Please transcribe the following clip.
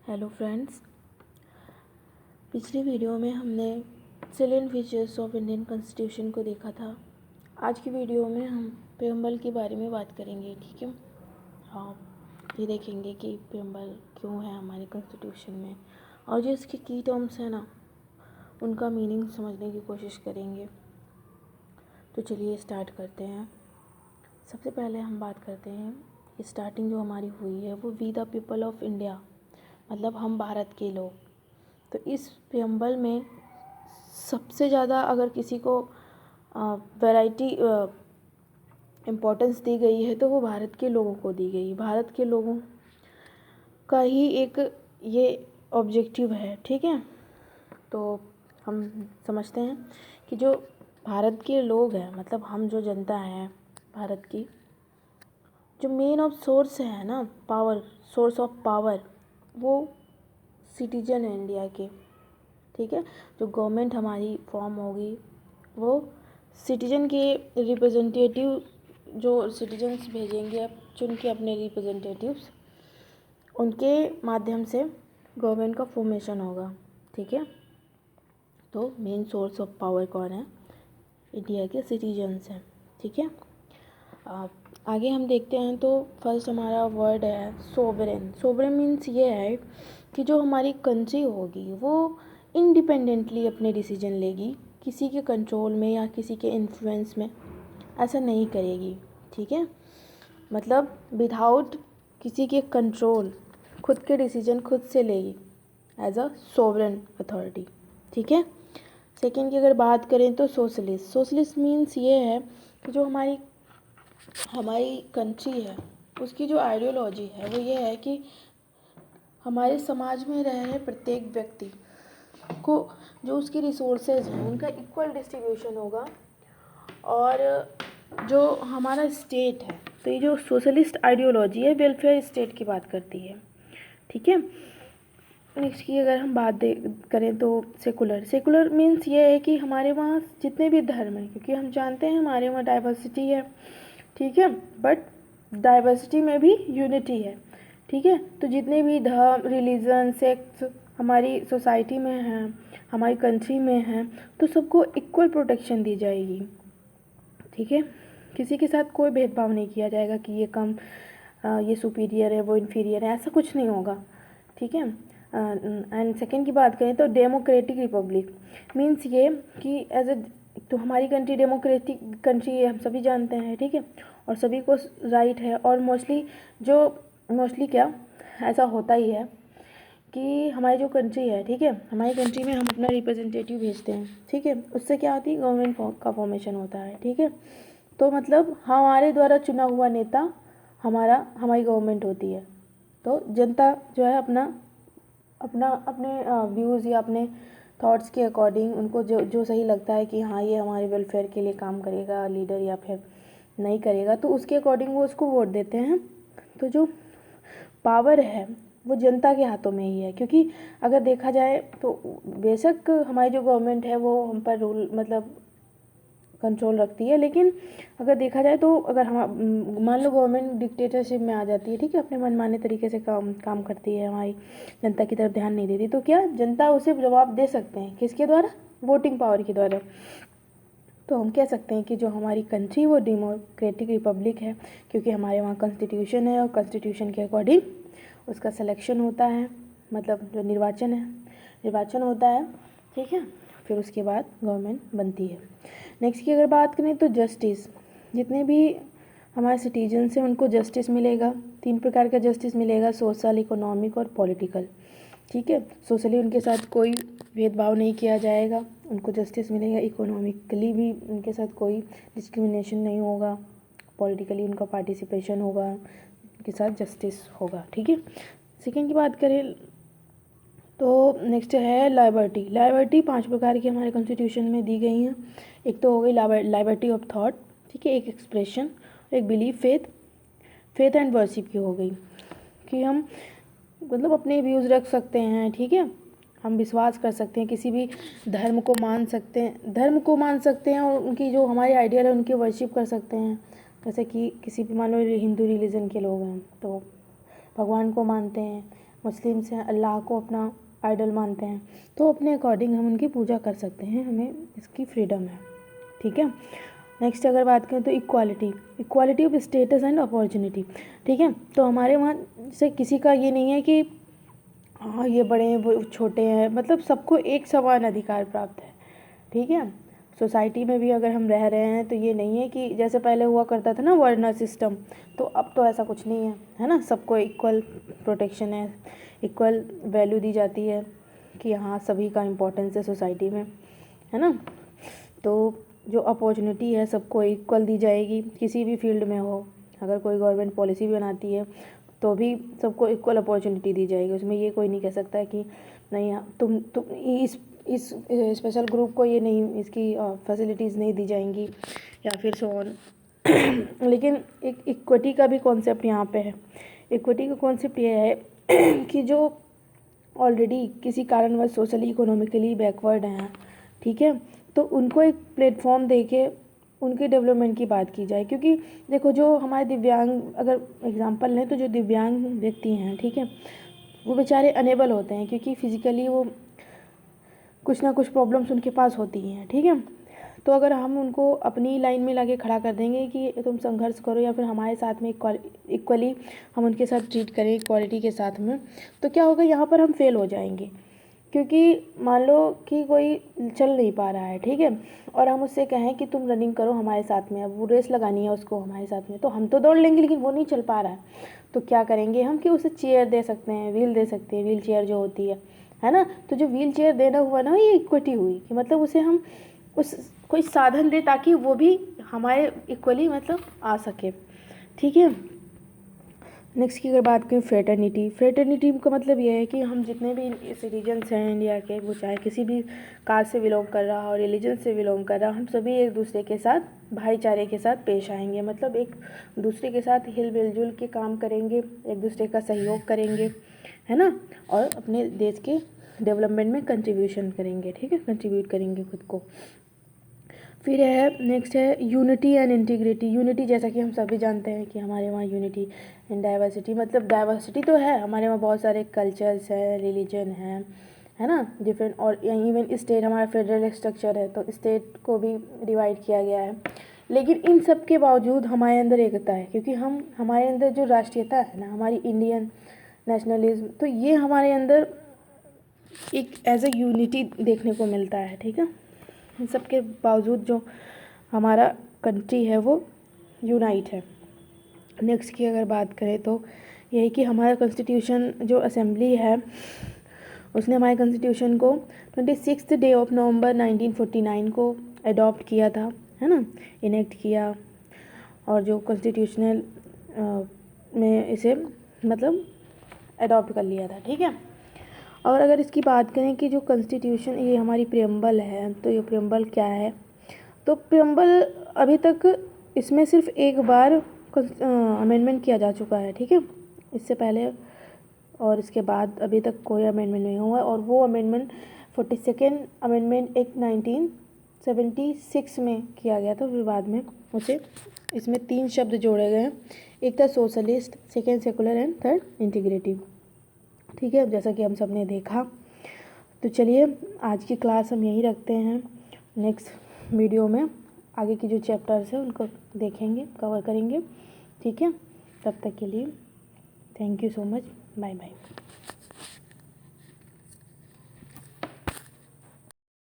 Hello friends, पिछली video में हमने salient features of Indian constitution को देखा था। आज की वीडियो में हम प्रेम्बल के बारे में बात करेंगे। ठीक है, आप ये देखेंगे कि प्रेम्बल क्यों है हमारे कॉन्स्टिट्यूशन में और जो इसके की टर्म्स हैं ना, उनका मीनिंग समझने की कोशिश करेंगे। तो चलिए स्टार्ट करते हैं। सबसे पहले हम बात करते हैं स्टार्टिंग जो हमारी हुई है वो we the people of India, मतलब हम भारत के लोग। तो इस प्रेम्बल में सबसे ज़्यादा अगर किसी को वैरायटी इम्पोर्टेंस दी गई है तो वो भारत के लोगों को दी गई। भारत के लोगों का ही एक ये ऑब्जेक्टिव है। ठीक है, तो हम समझते हैं कि जो भारत के लोग हैं, मतलब हम जो जनता है भारत की, जो मेन ऑफ सोर्स है ना पावर, सोर्स ऑफ पावर, वो सिटीजन है इंडिया के। ठीक है, जो गवर्नमेंट हमारी फॉर्म होगी वो सिटीजन के रिप्रेजेंटेटिव, जो सिटीजन्स भेजेंगे चुन के अपने रिप्रेजेंटेटिव्स, उनके माध्यम से गवर्नमेंट का फॉर्मेशन होगा। ठीक है, तो मेन सोर्स ऑफ पावर कौन है? इंडिया के सिटीजन्स हैं। ठीक है, आगे हम देखते हैं। तो फर्स्ट हमारा वर्ड है सोवरेन। सोवरेन मीन्स ये है कि जो हमारी कंट्री होगी वो इंडिपेंडेंटली अपने डिसीजन लेगी, किसी के कंट्रोल में या किसी के इन्फ्लुएंस में ऐसा नहीं करेगी। ठीक है, मतलब विदाउट किसी के कंट्रोल खुद के डिसीजन खुद से लेगी एज अ सोवरेन अथॉरिटी। ठीक है, सेकेंड की अगर बात करें तो सोशलिस्ट। सोशलिस्ट मीन्स ये है कि जो हमारी कंट्री है उसकी जो आइडियोलॉजी है वो ये है कि हमारे समाज में रह रहे प्रत्येक व्यक्ति को जो उसकी रिसोर्सेज हैं उनका इक्वल डिस्ट्रीब्यूशन होगा। और जो हमारा स्टेट है, तो ये जो सोशलिस्ट आइडियोलॉजी है वेलफेयर स्टेट की बात करती है। ठीक है, नेक्स्ट की अगर हम बात करें तो सेकुलर। सेकुलर मीन्स ये है कि हमारे वहाँ जितने भी धर्म हैं, क्योंकि हम जानते हैं हमारे वहाँ डाइवर्सिटी है। ठीक है, बट डाइवर्सिटी में भी यूनिटी है। ठीक है, तो जितने भी धर्म, रिलीजन, सेक्ट्स हमारी सोसाइटी में हैं, हमारी कंट्री में हैं, तो सबको इक्वल प्रोटेक्शन दी जाएगी। ठीक है, किसी के साथ कोई भेदभाव नहीं किया जाएगा कि ये कम, ये सुपीरियर है, वो इन्फीरियर है, ऐसा कुछ नहीं होगा। ठीक है, एंड सेकेंड की बात करें तो डेमोक्रेटिक रिपब्लिक मीन्स ये कि एज ए, तो हमारी कंट्री डेमोक्रेटिक कंट्री है, हम सभी जानते हैं। ठीक है, और सभी को राइट है। और मोस्टली क्या ऐसा होता ही है कि हमारी जो कंट्री है, ठीक है, हमारी कंट्री में हम अपना रिप्रेजेंटेटिव भेजते हैं। ठीक है, उससे क्या होती है, गवर्नमेंट का फॉर्मेशन होता है। ठीक है, तो मतलब हमारे द्वारा चुना हुआ नेता हमारी गवर्नमेंट होती है। तो जनता जो है अपने व्यूज़ या अपने थॉट्स के अकॉर्डिंग उनको जो सही लगता है कि हाँ ये हमारे वेलफेयर के लिए काम करेगा लीडर या फिर नहीं करेगा, तो उसके अकॉर्डिंग वो उसको वोट देते हैं। तो जो पावर है वो जनता के हाथों में ही है, क्योंकि अगर देखा जाए तो बेशक हमारी जो गवर्नमेंट है वो हम पर रूल, मतलब कंट्रोल रखती है, लेकिन अगर देखा जाए तो अगर हम मान लो गवर्नमेंट डिक्टेटरशिप में आ जाती है, ठीक है, अपने मनमाने तरीके से काम करती है, हमारी जनता की तरफ ध्यान नहीं देती, तो क्या जनता उसे जवाब दे सकते हैं? किसके द्वारा? वोटिंग पावर के द्वारा। तो हम कह सकते हैं कि जो हमारी कंट्री वो डेमोक्रेटिक रिपब्लिक है, क्योंकि हमारे वहाँ कॉन्स्टिट्यूशन है और कॉन्स्टिट्यूशन के अकॉर्डिंग उसका सिलेक्शन होता है, मतलब जो निर्वाचन होता है। ठीक है, फिर उसके बाद गवर्नमेंट बनती है। नेक्स्ट की अगर बात करें तो जस्टिस। जितने भी हमारे सिटीजन्स हैं उनको जस्टिस मिलेगा। 3 प्रकार का जस्टिस मिलेगा, सोशल, इकोनॉमिक और पॉलिटिकल। ठीक है, सोशली उनके साथ कोई भेदभाव नहीं किया जाएगा, उनको जस्टिस मिलेगा। इकोनॉमिकली भी उनके साथ कोई डिस्क्रिमिनेशन नहीं होगा। पॉलिटिकली उनका पार्टिसिपेशन होगा, उनके साथ जस्टिस होगा। ठीक है, सेकेंड की बात करें तो नेक्स्ट है लाइबर्टी। लाइबर्टी 5 प्रकार की हमारे कॉन्स्टिट्यूशन में दी गई हैं। एक तो हो गई लाइबर्टी ऑफ थॉट, ठीक है, एक एक्सप्रेशन, एक बिलीफ, फेथ एंड वर्शिप की हो गई कि हम मतलब अपने व्यूज़ रख सकते हैं। ठीक है, हम विश्वास कर सकते हैं, किसी भी धर्म को मान सकते हैं और उनकी जो हमारे आइडियल है उनकी वर्शिप कर सकते हैं। जैसे कि किसी भी मान लो हिंदू रिलीजन के लोग हैं तो भगवान को मानते हैं, मुस्लिम्स हैं अल्लाह को अपना आइडल मानते हैं, तो अपने अकॉर्डिंग हम उनकी पूजा कर सकते हैं, हमें इसकी फ्रीडम है, ठीक है। नेक्स्ट अगर बात करें तो equality of status and opportunity, ठीक है। तो हमारे वहाँ से किसी का ये नहीं है कि हाँ ये बड़े हैं वो छोटे हैं, मतलब सबको एक समान अधिकार प्राप्त है, ठीक है। सोसाइटी में भी अगर हम रह रहे हैं तो ये नहीं है कि जैसे पहले हुआ करता था ना वर्ण सिस्टम, तो अब तो ऐसा कुछ नहीं है ना, सबको इक्वल प्रोटेक्शन है, इक्वल वैल्यू दी जाती है कि हाँ सभी का इम्पोर्टेंस है सोसाइटी में, है ना। तो जो अपॉर्चुनिटी है सबको इक्वल दी जाएगी, किसी भी फील्ड में हो, अगर कोई गवर्नमेंट पॉलिसी भी बनाती है तो भी सबको इक्वल अपॉर्चुनिटी दी जाएगी, उसमें ये कोई नहीं कह सकता है कि नहीं तुम इस स्पेशल ग्रुप को ये नहीं, इसकी फैसिलिटीज़ नहीं दी जाएंगी या फिर सो ऑन। लेकिन एक इक्विटी का भी कॉन्सेप्ट यहाँ पे है। इक्विटी का कॉन्सेप्ट ये है कि जो ऑलरेडी किसी कारणवश सोशली इकोनॉमिकली बैकवर्ड हैं, ठीक है, तो उनको एक प्लेटफॉर्म दे के उनके डेवलपमेंट की बात की जाए। क्योंकि देखो जो हमारे दिव्यांग, अगर एग्जांपल लें तो जो दिव्यांग व्यक्ति हैं, ठीक है, वो बेचारे अनेबल होते हैं क्योंकि फिज़िकली वो कुछ ना कुछ प्रॉब्लम्स उनके पास होती हैं, ठीक है। तो अगर हम उनको अपनी लाइन में लाके खड़ा कर देंगे कि तुम संघर्ष करो या फिर हमारे साथ में इक्वली हम उनके साथ ट्रीट करें इक्वालिटी के साथ में, तो क्या होगा, यहाँ पर हम फेल हो जाएंगे। क्योंकि मान लो कि कोई चल नहीं पा रहा है, ठीक है, और हम उससे कहें कि तुम रनिंग करो हमारे साथ में, अब वो रेस लगानी है उसको हमारे साथ में, तो हम तो दौड़ लेंगे लेकिन वो नहीं चल पा रहा है, तो क्या करेंगे हम कि उसे चेयर दे सकते हैं, व्हील दे सकते हैं, व्हील चेयर जो होती है ना। तो जो व्हील चेयर देना हुआ ना, ये इक्विटी हुई कि मतलब उसे हम उस कोई साधन दे ताकि वो भी हमारे इक्वली मतलब आ सके, ठीक है। नेक्स्ट की अगर बात करें फ्रेटर्निटी का मतलब ये है कि हम जितने भी सिटीजन्स हैं इंडिया के, वो चाहे किसी भी कास्ट से बिलोंग कर रहा हो, रिलीजन से बिलोंग कर रहा हो, हम सभी एक दूसरे के साथ भाईचारे के साथ पेश आएंगे, मतलब एक दूसरे के साथ हिल मिलजुल के काम करेंगे, एक दूसरे का सहयोग करेंगे, है ना, और अपने देश के डेवलपमेंट में कंट्रीब्यूशन करेंगे, ठीक है, कंट्रीब्यूट करेंगे खुद को। फिर है नेक्स्ट है यूनिटी एंड इंटीग्रिटी। यूनिटी जैसा कि हम सभी जानते हैं कि हमारे वहाँ यूनिटी एंड डाइवर्सिटी, मतलब डाइवर्सिटी तो है हमारे वहाँ, बहुत सारे कल्चर्स हैं, रिलीजन है ना, डिफरेंट, और इवन स्टेट हमारा फेडरल स्ट्रक्चर है तो स्टेट को भी डिवाइड किया गया है, लेकिन इन सब के बावजूद हमारे अंदर एकता है, क्योंकि हमारे अंदर जो राष्ट्रीयता है ना, हमारी इंडियन नेशनलिज्म, तो ये हमारे अंदर एक एज ए यूनिटी देखने को मिलता है, ठीक है। इन सब के बावजूद जो हमारा कंट्री है वो यूनाइट है। नेक्स्ट की अगर बात करें तो यही कि हमारा कॉन्स्टिट्यूशन जो असेंबली है उसने हमारे कॉन्स्टिट्यूशन को 26 डे ऑफ नवंबर 1949 को अडॉप्ट किया था, है ना, इनेक्ट किया, और जो कॉन्स्टिट्यूशनल में इसे मतलब अडॉप्ट कर लिया था, ठीक है। और अगर इसकी बात करें कि जो कॉन्स्टिट्यूशन ये हमारी प्रियम्बल है, तो ये प्रियम्बल क्या है, तो प्रियम्बल अभी तक इसमें सिर्फ एक बार अमेंडमेंट किया जा चुका है, ठीक है, इससे पहले और इसके बाद अभी तक कोई अमेंडमेंट नहीं हुआ, और वो अमेंडमेंट 42nd अमेंडमेंट एक 1976 में किया गया था, फिर बाद में उसे इसमें 3 शब्द जोड़े गए हैं, एक था socialist, second secular and third integrative, ठीक है। जैसा कि हम सब ने देखा, तो चलिए आज की क्लास हम यहीं रखते हैं, नेक्स्ट वीडियो में आगे की जो चैप्टर्स हैं उनको देखेंगे, कवर करेंगे, ठीक है। तब तक के लिए thank you so much, bye bye.